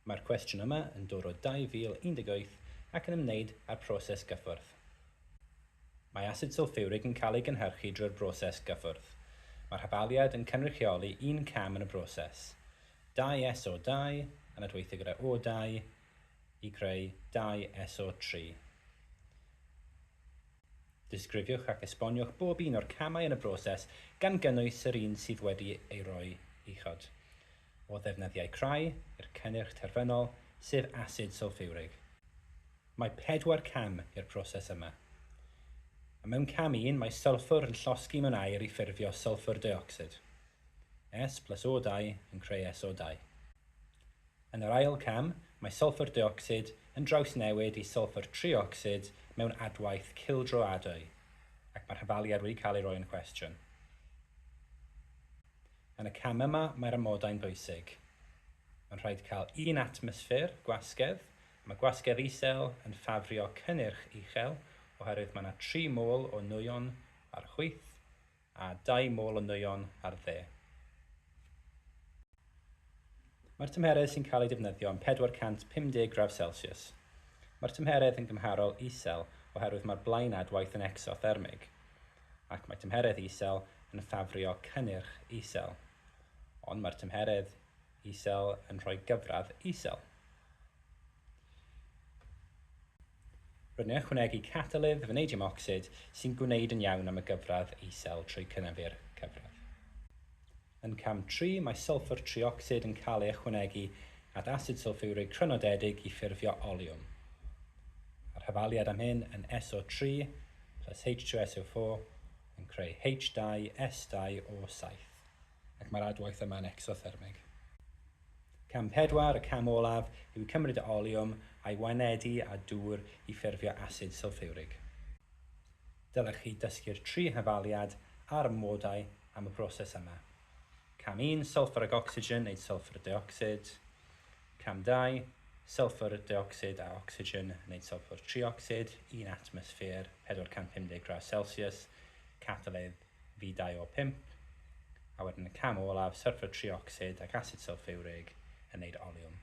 Mae'r cwestiwn yma yn dod o 2018 ac yn ymwneud â'r broses gyffwrdd. Mae asid sulfuric yn cael ei gynhyrchu drwy'r broses gyffwrdd. Mae'r hafaliad yn cynrychioli un cam yn y broses, 2SO2 yn adweithio gyda O2 i creu 2SO3. Disgrifiwch ac esboniwch bob un o'r camau yn y broses gan gynnwys yr un sydd wedi ei roi uchod, o ddefnyddiau creu i'r cynnyrch terfynol, sef asid sulfuric. Mae 4 cam i'r broses yma. Mewn cam 1, mae sylffwr yn llosgi mewn aer i ffurfio sylffwr dioxid. S plus O2 yn creu SO2. Yn yr ail cam, mae sylffwr dioxid yn drawsnewid i sylffwr trioxid mewn adwaith cildroadwy, ac mae'r hafaliad wedi cael ei roi yn cwestiwn. Yn y cam yma, mae'r amodau'n bwysig. Mae'n rhaid cael 1 atmosffer gwasgedd. Mae gwasgedd isel yn ffafrio cynnyrch uchel, oherwydd mae yna 3 mol o nwyon ar chwith a 2 mol o nwyon ar dde. Mae'r tymheredd sy'n cael ei defnyddio yn 450 gradd Celsius. Mae'r tymheredd yn gymharol isel oherwydd mae'r blaen adwaith yn exothermig, ac mae tymheredd isel yn ffafrio cynnyrch isel, ond mae'r tymheredd isel yn rhoi gyfradd isel. Rydyn ni'n ychwanegu catalydd vanadium oxide sy'n gwneud yn iawn am y gyfradd isel trwy cynnyrchu'r cyfradd. Yn cam 3, mae sylffwr trioxid yn cael ei ychwanegu at asid sulfuric crynodedig i ffurfio oliwm. A'r hafaliad am hyn yn SO3 plus H2SO4 yn creu H2S2O7, ac mae'r adwaith yma yn exothermig. Cam 4, y cam olaf, yw cymryd y oliwm a'i wynedu â dŵr i ffurfio asid sulfuric. Dylech chi dysgu'r 3 hafaliad a'r amodau am y broses yma. Cam 1, sulfuric oxygen neu sulfur dioxid. Cam 2, sulfur dioxid a oxygen neu sulfur trioxid, 1 atmosffer, 450 gradd Celsius, catalydd V2O5. A wedyn y cam olaf, sulfur trioxid ac asid sulfuric yn wneud oliwm.